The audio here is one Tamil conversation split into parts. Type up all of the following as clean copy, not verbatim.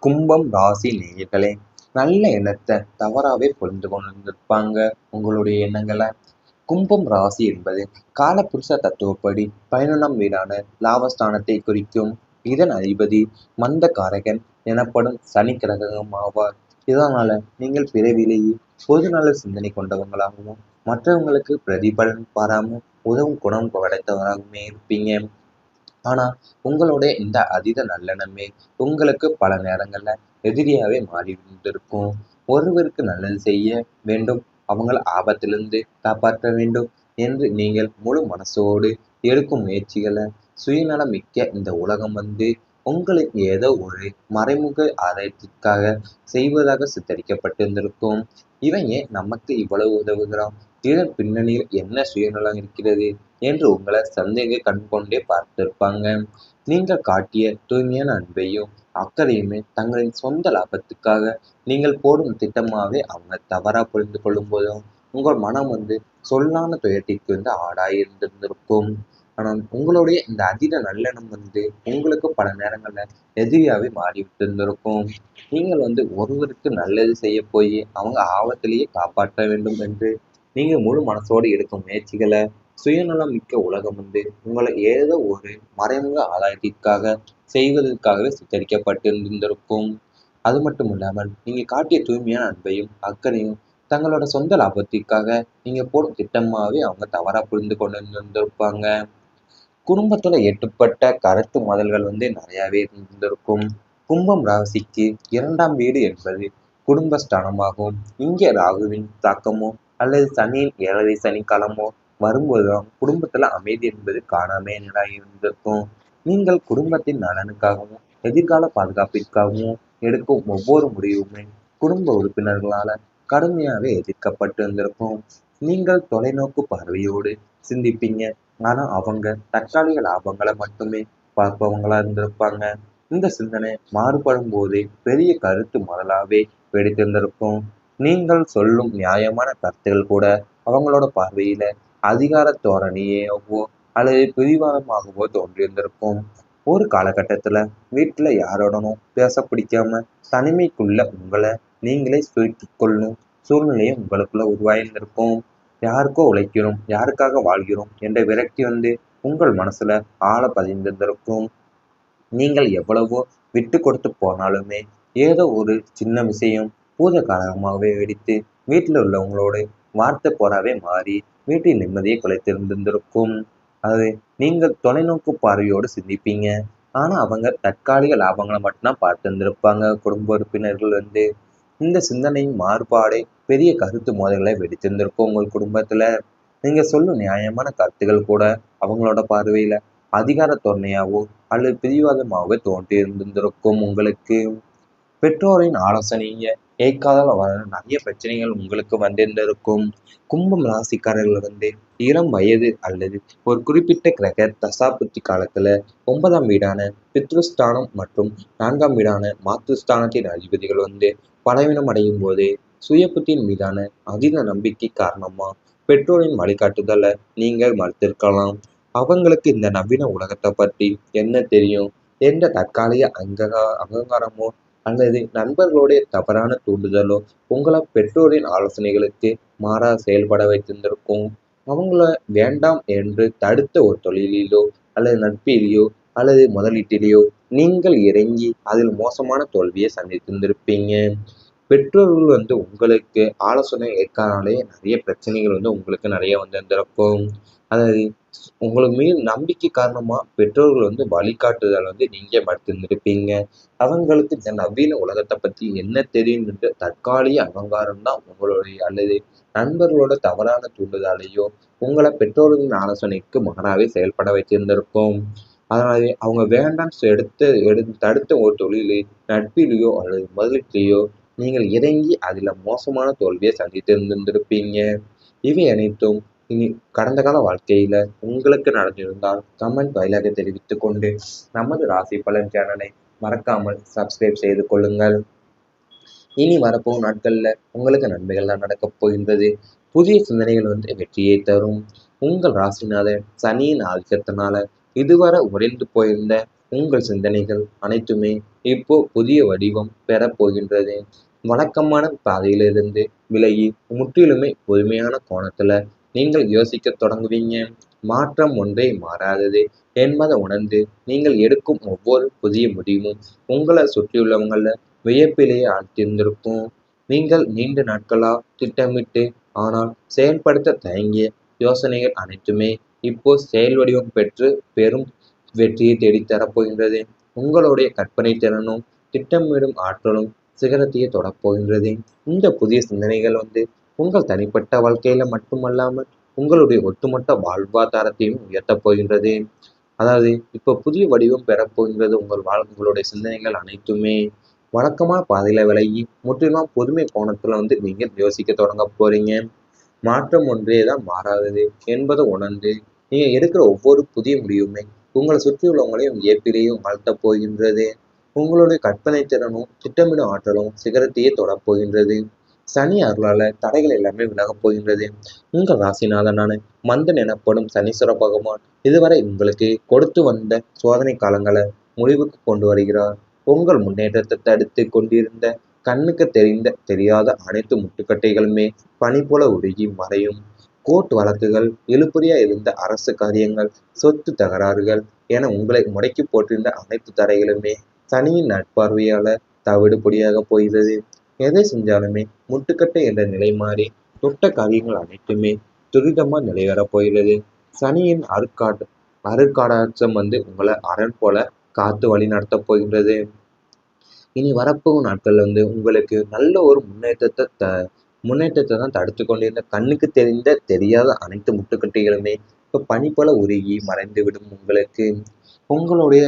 கும்பம் ராசி நேயர்களே, நல்ல எண்ணத்தை தவறாவே புரிந்து கொண்டிருப்பாங்க உங்களுடைய எண்ணங்களை. கும்பம் ராசி என்பது காலபுருஷ தத்துவப்படி 11ஆம் வீடான லாபஸ்தானத்தை குறிக்கும். இதன் அதிபதி மந்தகாரகன் எனப்படும் சனி கிரகம் ஆவார். இதனால நீங்கள் பிறவிலேயே பொதுநல சிந்தனை கொண்டவங்களாகவும் மற்றவங்களுக்கு பிரதிபலன் பாராமல் உதவும் குணம் படைத்தவராகவுமே இருப்பீங்க. ஆனா உங்களுடைய இந்த அதீத நல்லெண்ணமே உங்களுக்கு பல நேரங்கள்ல எதிரியாவே மாறி இருந்திருக்கும். ஒருவருக்கு நல்லது செய்ய வேண்டும், அவங்கள ஆபத்திலிருந்து காப்பாற்ற வேண்டும் என்று நீங்கள் முழு மனசோடு எடுக்கும் முயற்சிகளை சுயநலம் மிக்க இந்த உலகம் உங்களுக்கு ஏதோ ஒரு மறைமுக ஆதாயத்திற்காக செய்வதாக சித்தரிக்கப்பட்டிருந்திருக்கும். இவன் ஏன் நமக்கு இவ்வளவு உதவுகிறான், இதன் பின்னணியில் என்ன சுயநலம் இருக்கிறது என்று உங்களை சந்தேக கண் கொண்டே பார்த்திருப்பாங்க. நீங்கள் காட்டிய தூய்மையான அன்பையும் அக்கறையுமே தங்களின் சொந்த லாபத்துக்காக நீங்கள் போடும் திட்டமாகவே அவங்க தவறா புரிந்து கொள்ளும் போதும் உங்கள் மனம் சொல்லான துயரத்திற்கு ஆடாயிருந்திருந்திருக்கும். ஆனால் உங்களுடைய இந்த அதீத நல்லெண்ணம் உங்களுக்கு பல நேரங்கள்ல எதிரியாவே மாறிவிட்டிருந்திருக்கும். நீங்கள் ஒருவருக்கு நல்லது செய்ய போய் அவங்க ஆபத்திலேயே காப்பாற்ற வேண்டும் என்று நீங்க முழு மனசோடு எடுக்கும் முயற்சிகளை சுயநலம் மிக்க உலகம் உங்களை ஏதோ ஒரு மறைமுக ஆதாயத்திற்காக செய்வதற்காகவே சித்தரிக்கப்பட்டிருந்திருக்கும். அது மட்டும் இல்லாமல் நீங்க காட்டிய தூய்மையான அன்பையும் அக்கறையும் தங்களோட சொந்த லாபத்திற்காக நீங்க போடும் திட்டமாவே அவங்க தவறா புரிந்து கொண்டிருந்திருப்பாங்க. குடும்பத்துல ஏற்பட்ட கருத்து மோதல்கள் நிறையவே இருந்திருக்கும். கும்பம் ராசிக்கு 2ஆம் வீடு என்பது குடும்பஸ்தானமாகும். இங்கே ராகுவின் தாக்கமோ அல்லது சனியின் 7 சனி காலமோ வரும்போதுதான் குடும்பத்துல அமைதி என்பது காணாமே இருந்திருக்கும். நீங்கள் குடும்பத்தின் நலனுக்காகவும் எதிர்கால பாதுகாப்பிற்காகவும் எடுக்கும் ஒவ்வொரு முடிவுமே குடும்ப உறுப்பினர்களால கடுமையாவே எதிர்க்கப்பட்டு இருந்திருக்கும். நீங்கள் தொலைநோக்கு பார்வையோடு சிந்திப்பீங்க, ஆனா அவங்க தற்காலிக லாபங்களை மட்டுமே பார்ப்பவங்களா இருந்திருப்பாங்க. இந்த சிந்தனை மாறுபடும் போதே பெரிய கருத்து முதலாவே வெடித்திருந்திருக்கும். நீங்கள் சொல்லும் நியாயமான கருத்துகள் கூட அவங்களோட பார்வையில அதிகார தோரணையாகவோ அல்லது பிடிவாதமாகவோ தோன்றியிருந்திருக்கும். ஒரு காலகட்டத்துல வீட்டுல யாரோடனும் பேச பிடிக்காம தனிமைக்குள்ள உங்களை நீங்களே சுருக்கிக் கொள்ளும் சூழ்நிலையை உங்களுக்குள்ள உருவாயிருந்திருக்கும். யாருக்கோ உழைக்கிறோம், யாருக்காக வாழ்கிறோம் என்ற விரக்தி உங்கள் மனசுல ஆழ பதிந்திருந்திருக்கும். நீங்கள் எவ்வளவோ விட்டு கொடுத்து போனாலுமே ஏதோ ஒரு சின்ன விஷயம் பூத காலமாகவே வெடித்து வீட்டில் உள்ளவங்களோடு வார்த்தை போராவே மாறி வீட்டின் நிம்மதியை குலைத்திருந்திருக்கும். அது நீங்கள் தொலைநோக்கு பார்வையோடு சிந்திப்பீங்க, ஆனா அவங்க தற்காலிக லாபங்களை மட்டும்தான் பார்த்திருந்திருப்பாங்க. குடும்ப உறுப்பினர்கள் இந்த சிந்தனையின் மாறுபாடே பெரிய கருத்து மோதல்களை வெடித்திருந்திருக்கும். உங்கள் குடும்பத்துல நீங்க சொல்லும் நியாயமான கருத்துக்கள் கூட அவங்களோட பார்வையில அதிகார தோரணையாவோ அல்லது பிடிவாதமாகவே தோன்றியிருந்திருக்கும். உங்களுக்கு பெற்றோரின் ஆலோசனையை ஏற்காதால் வர நிறைய பிரச்சனைகள் உங்களுக்கு வந்திருந்திருக்கும். கும்பம் ராசிக்காரர்கள் இளம் வயது அல்லது ஒரு குறிப்பிட்ட கிரக தசாபுத்தி காலத்துல 9ஆம் வீடான பித்ருஸ்தானம் மற்றும் 4ஆம் வீடான மாத்ருஸ்தானத்தின் அதிபதிகள் பலவீனம் அடையும் போதே சுய புத்தியின் மீதான அதீத நம்பிக்கை காரணமா பெற்றோரின் வழிகாட்டுதலை நீங்கள் மறுத்திருக்கலாம். அவங்களுக்கு இந்த நவீன உலகத்தை பற்றி என்ன தெரியும் என்ற தற்காலிக அகங்காரமோ அல்லது நண்பர்களுடைய தவறான தூண்டுதலோ உங்களை பெற்றோரின் ஆலோசனைகளுக்கு மாறா செயல்பட வைத்திருந்திருக்கும். அவங்கள வேண்டாம் என்று தடுத்த ஒரு தொழிலிலோ அல்லது நட்பிலேயோ அல்லது முதலீட்டிலேயோ நீங்கள் இறங்கி அதில் மோசமான தோல்வியை சந்தித்திருந்திருப்பீங்க. பெற்றோர்கள் உங்களுக்கு ஆலோசனை ஏற்கானாலே நிறைய பிரச்சனைகள் உங்களுக்கு நிறைய வந்திருந்திருக்கும். அதாவது உங்களுக்கு மீது நம்பிக்கை காரணமா பெற்றோர்கள் வழிகாட்டுதல் நீங்க மறுத்திருந்திருப்பீங்க. அவங்களுக்கு இந்த நவீன உலகத்தை பத்தி என்ன தெரியும் என்று தற்காலிக அகங்காரம் தான் உங்களுடைய அல்லது நண்பர்களோட தவறான தூண்டுதலையோ உங்களை பெற்றோர்களின் ஆலோசனைக்கு மாறாவே செயல்பட வைத்திருந்திருக்கும். அதனாலே அவங்க வேண்டாம் தடுத்த ஒரு தொழிலை நட்பிலேயோ அல்லது முதலீட்டிலேயோ நீங்கள் இறங்கி அதில் மோசமான தோல்வியை சந்தித்திருந்திருப்பீங்க. இவை அனைத்தும் இனி கடந்த கால வாழ்க்கையில உங்களுக்கு நடந்திருந்தால் கமெண்ட் வாயிலாக தெரிவித்துக் கொண்டு நமது ராசி பலன் சேனலை மறக்காமல் சப்ஸ்கிரைப் செய்து கொள்ளுங்கள். இனி வரப்போகும் நாட்கள்ல உங்களுக்கு நன்மைகள்லாம் நடக்கப் போகின்றது. புதிய சிந்தனைகள் வெற்றியை தரும். உங்கள் ராசிநாதன் சனியின் ஆதிக்கத்தினால இதுவரை உடைந்து போயிருந்த உங்கள் சிந்தனைகள் அனைத்துமே இப்போ புதிய வடிவம் பெறப் போகின்றது. வழக்கமான பாதையிலிருந்து விலகி முற்றிலுமே புதுமையான கோணத்துல நீங்கள் யோசிக்கத் தொடங்குவீங்க. மாற்றம் ஒன்றே மாறாதது என்பதை உணர்ந்து நீங்கள் எடுக்கும் ஒவ்வொரு புதிய முடிவும் உங்களை சுற்றியுள்ளவங்கள வியப்பிலேயே ஆழ்த்தியிருந்திருக்கும். நீங்கள் நீண்ட நாட்களா திட்டமிட்டு ஆனால் செயல்படுத்த தயங்கிய யோசனைகள் அனைத்துமே இப்போ செயல் வடிவம் பெற்று பெரும் வெற்றியை தேடித்தரப் போகின்றது. உங்களுடைய கற்பனை திறனும் திட்டமிடும் ஆற்றலும் சிகரத்தையே தொடப்போகின்றது. இந்த புதிய சிந்தனைகள் உங்கள் தனிப்பட்ட வாழ்க்கையில மட்டுமல்லாமல் உங்களுடைய ஒட்டுமொத்த வாழ்வாதாரத்தையும் உயர்த்தப் போகின்றது. அதாவது இப்ப புதிய வடிவம் பெறப்போகின்றது. உங்களுடைய சிந்தனைகள் அனைத்துமே வழக்கமான பாதையில விலகி முற்றிலும் புதுமை கோணத்துல நீங்க யோசிக்க தொடங்க போறீங்க. மாற்றம் ஒன்றே தான் மாறாதது என்பதை உணர்ந்து நீங்க எடுக்கிற ஒவ்வொரு புதிய முடிவுமே உங்களை சுற்றியுள்ளவங்களையும் வியப்பிலேயும் ஆழ்த்தப் போகின்றது. உங்களுடைய கற்பனை திறனும் திட்டமிடும் ஆற்றலும் சிகரத்தையே தொடப்போகின்றது. சனி அருளால தடைகள் எல்லாமே விலகப் போகின்றது. உங்கள் ராசிநாதனான மந்தன் எனப்படும் சனீஸ்வர பகவான் இதுவரை உங்களுக்கு கொடுத்து வந்த சோதனை காலங்களை முடிவுக்கு கொண்டு வருகிறார். உங்கள் முன்னேற்றத்தை தடுத்து கொண்டிருந்த கண்ணுக்கு தெரியாத அனைத்து முட்டுக்கட்டைகளுமே பனி போல உருகி மறையும். கோர்ட் வழக்குகள், இழுபறியா இருந்த அரசு காரியங்கள், சொத்து தகராறுகள் என உங்களை முடக்கி போட்டிருந்த அனைத்து தடைகளுமே சனியின் நட்பார்வையால தவிடு பொடியாக போகிறது. எதை செஞ்சாலுமே முட்டுக்கட்டை என்ற நிலை மாறி தொட்ட காரியங்கள் அனைத்துமே துரிதமா நிறைவேறப் போகிறது. சனியின் அருட்காடாட்சம் உங்களை அரண் போல காத்து வழி நடத்தப் போகின்றது. இனி வரப்போகும் நாட்கள்ல உங்களுக்கு நல்ல ஒரு முன்னேற்றத்தை தான் தடுத்து கொண்டிருந்த கண்ணுக்கு தெரியாத அனைத்து முட்டுக்கட்டைகளுமே இப்போ பனி போல உருகி மறைந்து விடும். உங்களுடைய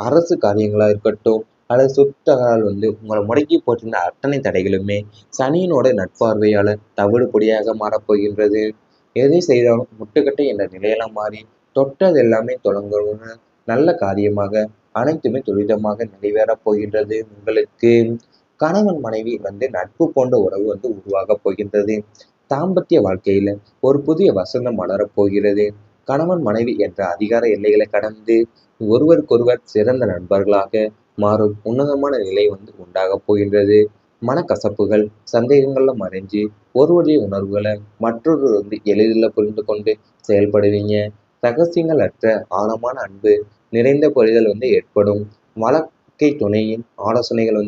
அரசு காரியங்களா இருக்கட்டும் அல்லது சொத்தகரால் உங்களை முடக்கி போட்டிருந்த அத்தனை தடைகளுமே சனியினோட நட்பார்வையால தவிடு பொடியாக மாறப்போகின்றது. எதை செய்தாலும் முட்டுக்கட்டை என்ற நிலையெல்லாம் மாறி தொட்டது எல்லாமே தொடங்கணும்னு நல்ல காரியமாக அனைத்துமே துரிதமாக நிறைவேறப் போகின்றது. உங்களுக்கு கணவன் மனைவி நட்பு போன்ற உறவு உருவாகப் போகின்றது. தாம்பத்திய வாழ்க்கையில ஒரு புதிய வசந்தம் மலரப் போகிறது. கணவன் மனைவி என்ற அதிகார எல்லைகளை கடந்து ஒருவருக்கொருவர் சிறந்த நண்பர்களாக மாறும் உன்னதமான நிலை உண்டாகப் போகின்றது. மனக்கசப்புகள் சந்தேகங்கள்ல மறைஞ்சு ஒருவருடைய உணர்வுகளை மற்றொரு எளிதில் புரிந்து கொண்டு செயல்படுவீங்க. ரகசியங்கள் அற்ற ஆழமான அன்பு நிறைந்த புரிதல் ஏற்படும். வாழ்க்கை துணையின் ஆலோசனைகள்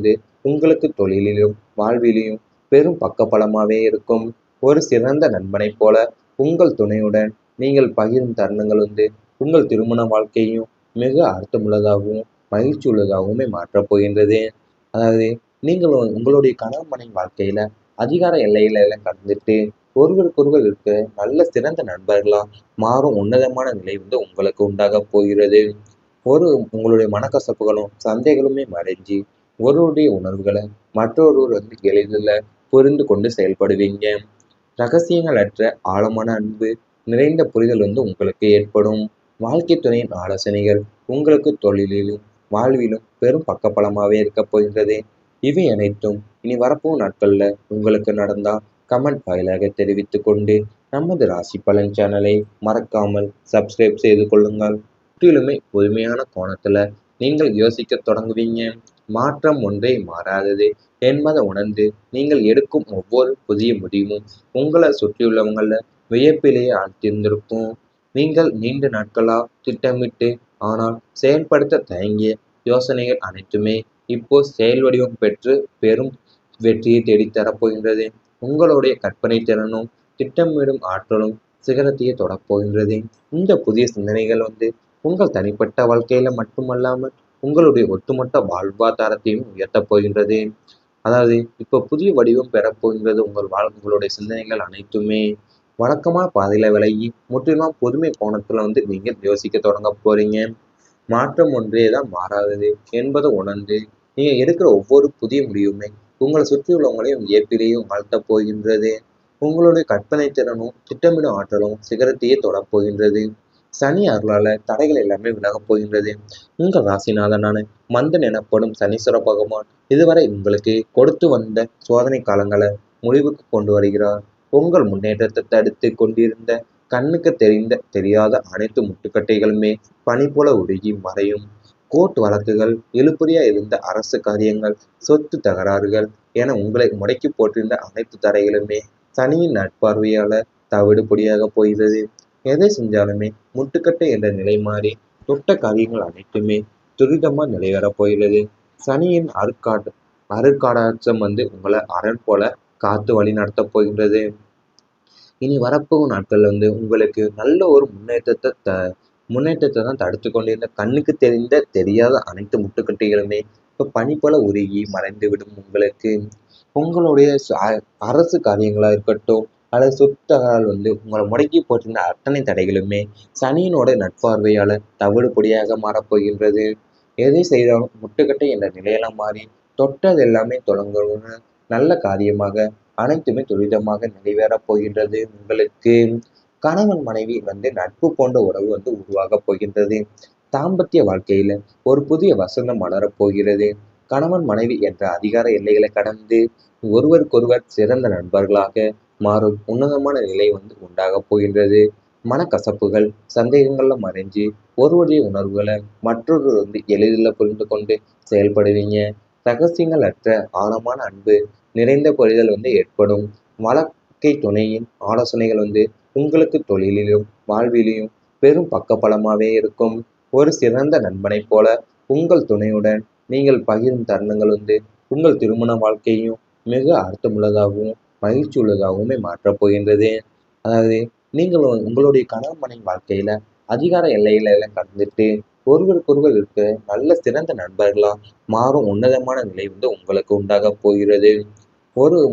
உங்களுக்கு தொழிலிலும் வாழ்விலும் பெரும் பக்கபலமாகவே இருக்கும். ஒரு சிறந்த நண்பனைப் போல உங்கள் துணையுடன் நீங்கள் பகிரும் தருணங்கள் உங்கள் திருமண வாழ்க்கையும் மிக அர்த்தமுள்ளதாகவும் மகிழ்ச்சி உள்ளதாகவுமே மாற்றப் போகின்றது. அதாவது நீங்கள் உங்களுடைய கணவன் மனைவி வாழ்க்கையில அதிகார எல்லையில எல்லாம் கடந்துட்டு ஒருவருக்கொருவர் இருக்க நல்ல சிறந்த நண்பர்களா மாறும் உன்னதமான நிலை உங்களுக்கு உண்டாக போகிறது. உங்களுடைய மனக்கசப்புகளும் சந்தைகளுமே மறைஞ்சி ஒருவருடைய உணர்வுகளை மற்றொருவர் எளிதில் புரிந்து கொண்டு செயல்படுவீங்க. ரகசியங்கள் அற்ற ஆழமான அன்பு நிறைந்த புரிதல் உங்களுக்கு ஏற்படும். வாழ்க்கை துணையின் ஆலோசனைகள் உங்களுக்கு தொழிலிலும் வாழ்விலும் பெரும் பக்கபலமாகவே இருக்கப் போகின்றது. இவை அனைத்தும் இனி வரப்போகும் நாட்கள்ல உங்களுக்கு நடந்தா கமெண்ட் வாயிலாக தெரிவித்துக் கொண்டு நமது ராசி பலன் சேனலை மறக்காமல் சப்ஸ்கிரைப் செய்து கொள்ளுங்கள். முற்றிலுமே புதுமையான கோணத்துல நீங்கள் யோசிக்க தொடங்குவீங்க. மாற்றம் ஒன்றே மாறாதது என்பதை உணர்ந்து நீங்கள் எடுக்கும் ஒவ்வொரு புதிய முடிவும் உங்களை சுற்றியுள்ளவங்கள வியப்பிலேயே ஆழ்த்தியிருந்திருக்கும். நீங்கள் நீண்ட நாட்களா திட்டமிட்டு ஆனால் செயல்படுத்த தயங்கிய யோசனைகள் அனைத்துமே இப்போ செயல் வடிவம் பெற்று பெரும் வெற்றியை தேடித்தரப் போகின்றது. உங்களுடைய கற்பனை திறனும் திட்டமிடும் ஆற்றலும் சிகரத்தையே தொடப்போகின்றது. இந்த புதிய சிந்தனைகள் உங்கள் தனிப்பட்ட வாழ்க்கையில மட்டுமல்லாமல் உங்களுடைய ஒட்டுமொத்த வாழ்வாதாரத்தையும் உயர்த்தப் போகின்றது. அதாவது இப்ப புதிய வடிவம் பெறப்போகின்றது. உங்களுடைய சிந்தனைகள் அனைத்துமே வழக்கமான பாதையில விலகி முற்றிலும் புதுமை கோணத்துல நீங்க யோசிக்க தொடங்க போறீங்க. மாற்றம் ஒன்றே தான் மாறாதது என்பதை உணர்ந்து நீங்க எடுக்கிற ஒவ்வொரு புதிய முடிவுமே உங்களை சுற்றியுள்ளவங்களையும் வியப்பிலேயும் ஆழ்த்தப் போகின்றது. உங்களுடைய கற்பனை திறனும் திட்டமிடும் ஆற்றலும் சிகரத்தையே தொடப்போகின்றது. சனி அருளால தடைகள் எல்லாமே விலகப் போகின்றது. உங்கள் ராசிநாதனான மந்தன் எனப்படும் சனீஸ்வர பகவான் இதுவரை உங்களுக்கு கொடுத்து வந்த சோதனை காலங்களை முடிவுக்கு கொண்டு வருகிறார். உங்கள் முன்னேற்றத்தை தடுத்து கொண்டிருந்த கண்ணுக்கு தெரியாத அனைத்து முட்டுக்கட்டைகளுமே பனி போல உருகி மறையும். கோர்ட் வழக்குகள், இழுபறியா இருந்த அரசு காரியங்கள், சொத்து தகராறுகள் என உங்களை முடக்கி போட்டிருந்த அனைத்து தடைகளுமே சனியின் நட்பார்வையால தவிடுபொடியாக போகிறது. எதை செஞ்சாலுமே முட்டுக்கட்டை என்ற நிலை மாறி தொட்ட காரியங்கள் அனைத்துமே துரிதமா நிறைவேறப் போகிறது. சனியின் அருட்காடாட்சம் உங்களை அரண் போல காத்து வழி நடத்தப் போகின்றது. இனி வரப்போகும் நாட்கள்ல உங்களுக்கு நல்ல ஒரு முன்னேற்றத்தை தான் தடுத்து கொண்டிருந்த கண்ணுக்கு தெரியாத அனைத்து முட்டுக்கட்டைகளுமே இப்போ பனி போல உருகி மறைந்து விடும். உங்களுடைய அரசு காரியங்களா இருக்கட்டும் அல்லது சொத்தகரால் உங்களை முடக்கி போட்டிருந்த அத்தனை தடைகளுமே சனியினோட நட்பார்வையால தவிடு பொடியாக மாறப்போகின்றது. எதை செய்தாலும் முட்டுக்கட்டை என்ற நிலையெல்லாம் மாறி தொட்டது எல்லாமே தொடங்கணும்னு நல்ல காரியமாக அனைத்துமே துரிதமாக நிறைவேறப் போகின்றது. கணவன் மனைவி நட்பு போன்ற உறவு உருவாகப் போகின்றது. தாம்பத்திய வாழ்க்கையில ஒரு புதிய வசந்தம் மலரப் போகிறது. கணவன் மனைவி என்ற அதிகார எல்லைகளை கடந்து ஒருவருக்கொருவர் சிறந்த நண்பர்களாக மாறும் உன்னதமான நிலை உண்டாகப் போகின்றது. மனக்கசப்புகள், சந்தேகங்கள்ல மறைஞ்சு ஒருவருடைய உணர்வுகளை மற்றொருவர் எளிதில் புரிந்து கொண்டு செயல்படுவீங்க. ரகசியங்கள் அற்ற ஆழமான அன்பு நிறைந்த புரிதல் ஏற்படும். வாழ்க்கை துணையின் ஆலோசனைகள் உங்களுக்கு தொழிலிலும் வாழ்விலும் பெரும் பக்கபலமாகவே இருக்கும். ஒரு சிறந்த நண்பனைப் போல உங்கள் துணையுடன் நீங்கள் பகிரும் தருணங்கள் உங்கள் திருமண வாழ்க்கையும் மிக அர்த்தமுள்ளதாகவும் மகிழ்ச்சி உள்ளதாகவுமே மாற்றப் போகின்றது. அதாவது நீங்கள் உங்களுடைய கணவன் மனைவி வாழ்க்கையில அதிகார எல்லையில எல்லாம் கடந்துட்டு ஒருவருக்கொருவர் இருக்க நல்ல சிறந்த நண்பர்களா மாறும் உன்னதமான நிலை உங்களுக்கு உண்டாக போகிறது. உங்களுடைய